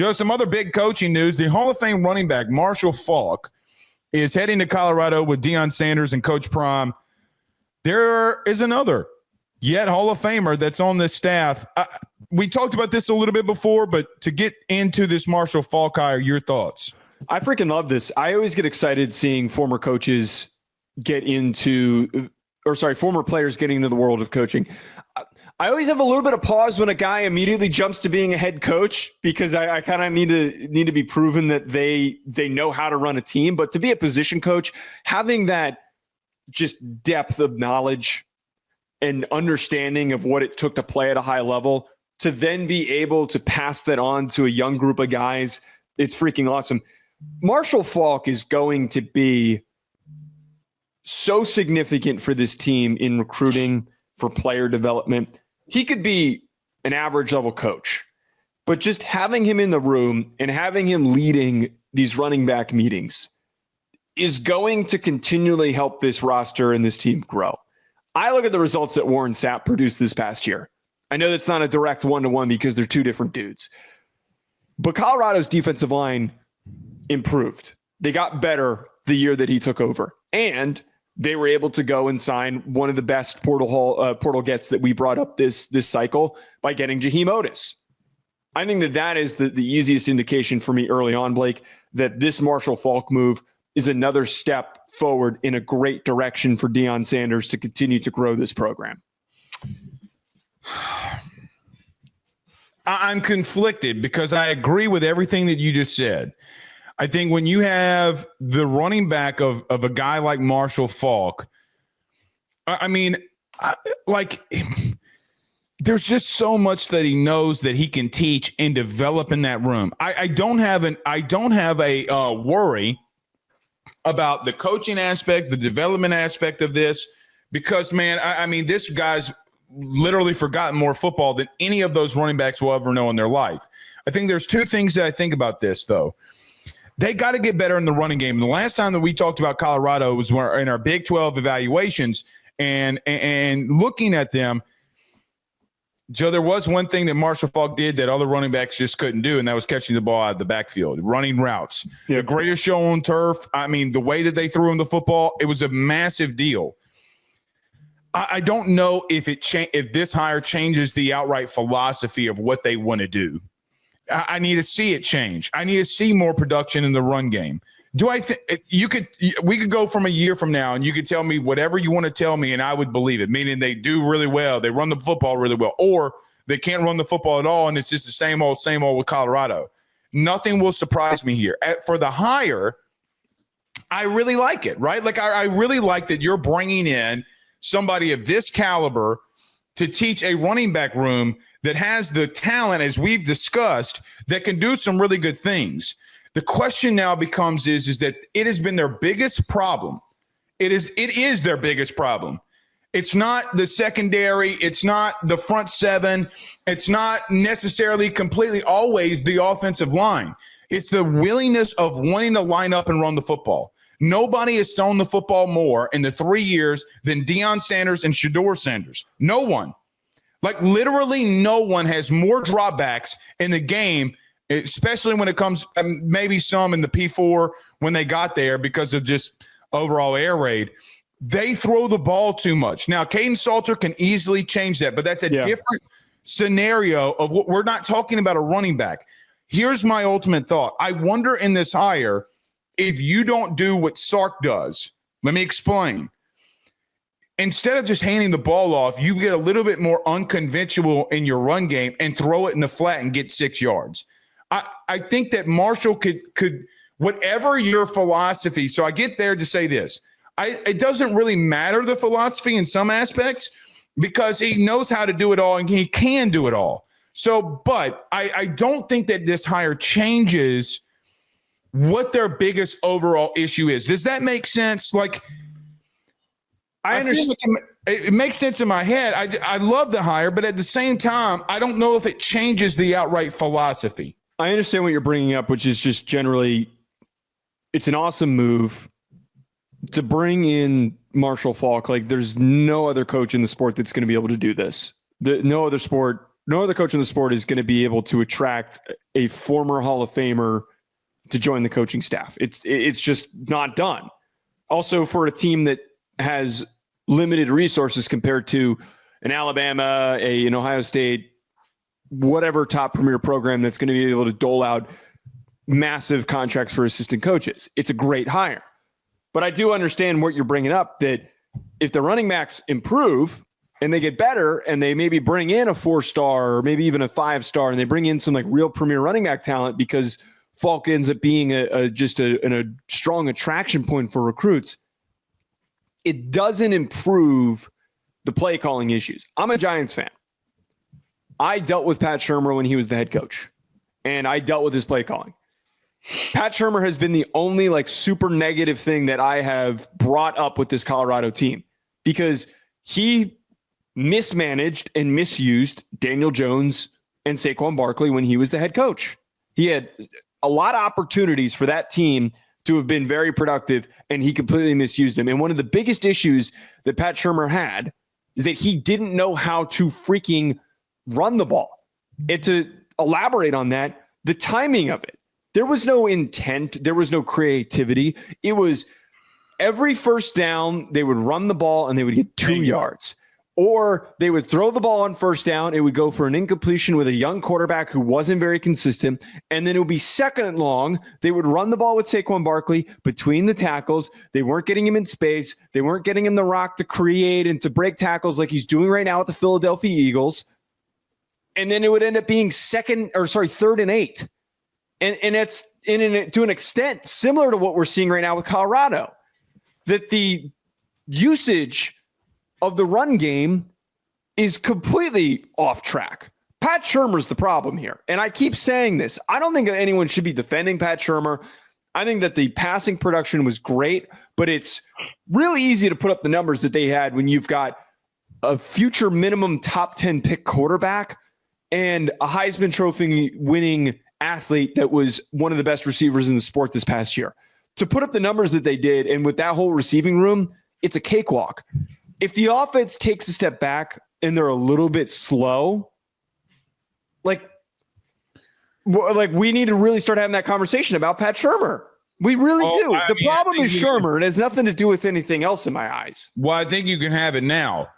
Joe, some other big coaching news. The Hall of Fame running back, Marshall Faulk, is heading to Colorado with Deion Sanders and Coach Prime. There is another yet Hall of Famer that's on this staff. We talked about this a little bit before, but to get into this Marshall Faulk hire, your thoughts? I freaking love this. I always get excited seeing former players getting into the world of coaching. I always have a little bit of pause when a guy immediately jumps to being a head coach, because I kind of need to be proven that they know how to run a team. But to be a position coach, having that just depth of knowledge and understanding of what it took to play at a high level, to then be able to pass that on to a young group of guys, it's freaking awesome. Marshall Faulk is going to be so significant for this team in recruiting, for player development. He could be an average level coach, but just having him in the room and having him leading these running back meetings is going to continually help this roster and this team grow. I look at the results that Warren Sapp produced this past year. I know that's not a direct one-to-one because they're two different dudes, but Colorado's defensive line improved. They got better the year that he took over, and they were able to go and sign one of the best portal gets that we brought up this cycle by getting Jaheim Otis. I think that is the easiest indication for me early on, Blake, that this Marshall Faulk move is another step forward in a great direction for Deion Sanders to continue to grow this program. I'm conflicted because I agree with everything that you just said. I think when you have the running back of a guy like Marshall Faulk, there's just so much that he knows that he can teach and develop in that room. I don't have a worry about the coaching aspect, the development aspect of this, because, man, this guy's literally forgotten more football than any of those running backs will ever know in their life. I think there's two things that I think about this, though. They got to get better in the running game. The last time that we talked about Colorado was in our Big 12 evaluations and looking at them. Joe, there was one thing that Marshall Faulk did that other running backs just couldn't do, and that was catching the ball out of the backfield, running routes. Yeah. The greatest show on turf. The way that they threw him the football, it was a massive deal. I don't know if this hire changes the outright philosophy of what they want to do. I need to see it change. I need to see more production in the run game. We could go from a year from now and you could tell me whatever you want to tell me and I would believe it, meaning they do really well. They run the football really well, or they can't run the football at all. And it's just the same old with Colorado. Nothing will surprise me here. For the hire, I really like it, right? Like I really like that you're bringing in somebody of this caliber to teach a running back room that has the talent, as we've discussed, that can do some really good things. The question now becomes is that it has been their biggest problem. It is their biggest problem. It's not the secondary. It's not the front seven. It's not necessarily completely always the offensive line. It's the willingness of wanting to line up and run the football. Nobody has thrown the football more in the 3 years than Deion Sanders and Shedeur Sanders. No one. Like literally no one has more dropbacks in the game, especially when it comes, maybe some in the P4 when they got there because of just overall air raid. They throw the ball too much. Now, Caden Salter can easily change that, but that's a different scenario of what we're not talking about a running back. Here's my ultimate thought. I wonder in this hire if you don't do what Sark does. Let me explain. Instead of just handing the ball off, you get a little bit more unconventional in your run game and throw it in the flat and get 6 yards. I think that Marshall could whatever your philosophy. So I get there to say this. It doesn't really matter the philosophy in some aspects because he knows how to do it all and he can do it all. So, but I don't think that this hire changes what their biggest overall issue is. Does that make sense? Like, I understand. It makes sense in my head. I love the hire, but at the same time, I don't know if it changes the outright philosophy. I understand what you're bringing up, which is just generally, it's an awesome move to bring in Marshall Faulk. Like, there's no other coach in the sport that's going to be able to do this. No other sport coach in the sport is going to be able to attract a former Hall of Famer to join the coaching staff. It's just not done. Also, for a team that has limited resources compared to an Alabama, an Ohio State, whatever top premier program that's going to be able to dole out massive contracts for assistant coaches. It's a great hire. But I do understand what you're bringing up, that if the running backs improve and they get better and they maybe bring in a 4-star or maybe even a 5-star and they bring in some like real premier running back talent because Faulk ends up being a strong attraction point for recruits, it doesn't improve the play calling issues. I'm a Giants fan. I dealt with Pat Shurmur when he was the head coach, and I dealt with his play calling. Pat Shurmur has been the only like super negative thing that I have brought up with this Colorado team, because he mismanaged and misused Daniel Jones and Saquon Barkley when he was the head coach. He had a lot of opportunities for that team to have been very productive, and he completely misused them. And one of the biggest issues that Pat Shurmur had is that he didn't know how to freaking run the ball. And to elaborate on that, the timing of it. There was no intent. There was no creativity. It was every first down, they would run the ball and they would get 2 yards. Or they would throw the ball on first down. It would go for an incompletion with a young quarterback who wasn't very consistent. And then it would be second and long. They would run the ball with Saquon Barkley between the tackles. They weren't getting him in space. They weren't getting him the rock to create and to break tackles like he's doing right now with the Philadelphia Eagles. And then it would end up being third and 8. And it's to an extent similar to what we're seeing right now with Colorado, that the usage of the run game is completely off track. Pat Shurmur's the problem here. And I keep saying this. I don't think anyone should be defending Pat Shurmur. I think that the passing production was great, but it's really easy to put up the numbers that they had when you've got a future minimum top 10 pick quarterback and a Heisman Trophy winning athlete that was one of the best receivers in the sport this past year. To put up the numbers that they did, and with that whole receiving room, it's a cakewalk. If the offense takes a step back and they're a little bit slow, like we need to really start having that conversation about Pat Shurmur. We really do. The problem is Shurmur. It has nothing to do with anything else in my eyes. Well, I think you can have it now.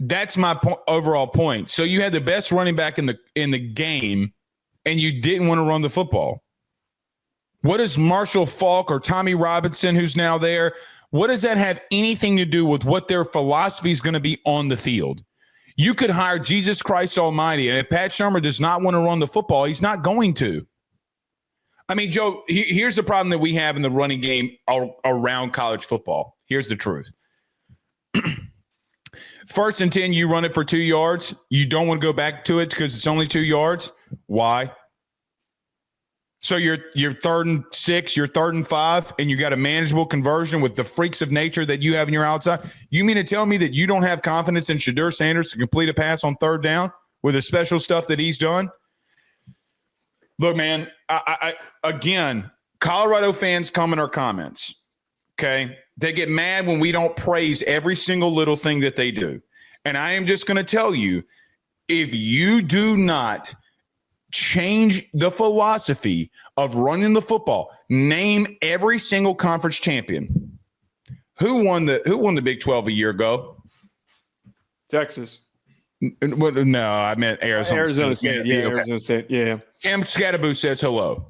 That's my overall point. So you had the best running back in the game, and you didn't want to run the football. What does Marshall Faulk or Tommy Robinson, who's now there, what does that have anything to do with what their philosophy is going to be on the field? You could hire Jesus Christ Almighty, and if Pat Shurmur does not want to run the football, he's not going to. I mean, Joe, here's the problem that we have in the running game around college football. Here's the truth. 1st and 10, you run it for 2 yards. You don't want to go back to it because it's only 2 yards. Why? So you're 3rd and 6, you're 3rd and 5, and you got a manageable conversion with the freaks of nature that you have in your outside. You mean to tell me that you don't have confidence in Shedeur Sanders to complete a pass on 3rd down with the special stuff that he's done? Look, man, I again, Colorado fans come in our comments, okay? They get mad when we don't praise every single little thing that they do. And I am just going to tell you, if you do not change the philosophy of running the football, name every single conference champion. Who won the Big 12 a year ago? Texas. No, I meant Arizona State. Yeah, okay. Arizona State. Yeah. Cam Scattaboo says hello.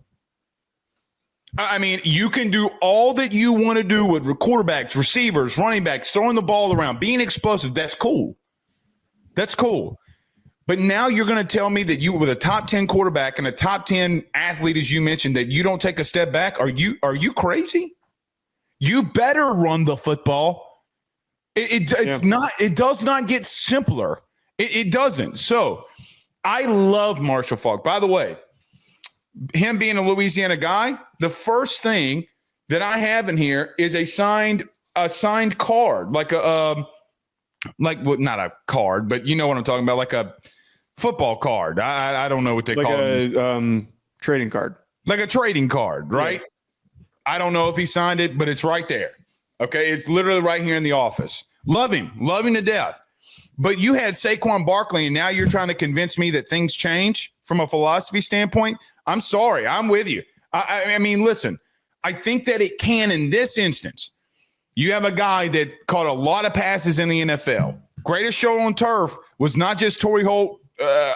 I mean, you can do all that you want to do with quarterbacks, receivers, running backs, throwing the ball around, being explosive. That's cool. That's cool. But now you're going to tell me that you, with a top 10 quarterback and a top 10 athlete, as you mentioned, that you don't take a step back? Are you crazy? You better run the football. It does not get simpler. It doesn't. So I love Marshall Faulk. By the way, him being a Louisiana guy, the first thing that I have in here is a signed card, not a card, but you know what I'm talking about, like a football card. I don't know what they call it. Trading card. Like a trading card, right? Yeah. I don't know if he signed it, but it's right there. Okay, it's literally right here in the office. Love him to death. But you had Saquon Barkley, and now you're trying to convince me that things change from a philosophy standpoint. I'm sorry. I'm with you. I mean, listen, I think that it can in this instance. You have a guy that caught a lot of passes in the NFL. Greatest show on turf was not just Torrey Holt,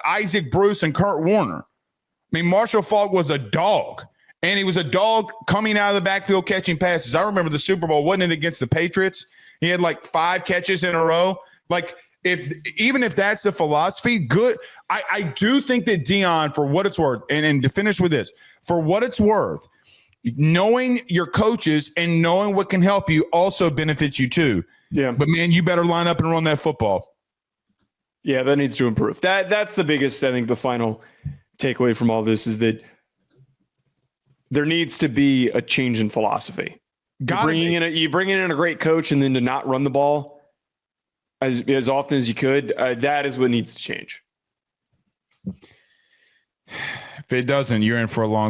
Isaac Bruce, and Kurt Warner. I mean, Marshall Faulk was a dog, and he was a dog coming out of the backfield catching passes. I remember the Super Bowl, wasn't it against the Patriots? He had like 5 catches in a row. Like, even if that's the philosophy, good. I do think that Deion, for what it's worth, and to finish with this, for what it's worth, knowing your coaches and knowing what can help you also benefits you too. Yeah. But, man, you better line up and run that football. Yeah, that needs to improve. That's the biggest, I think, the final takeaway from all this is that there needs to be a change in philosophy. You bring in a great coach and then to not run the ball as often as you could, that is what needs to change. If it doesn't, you're in for a long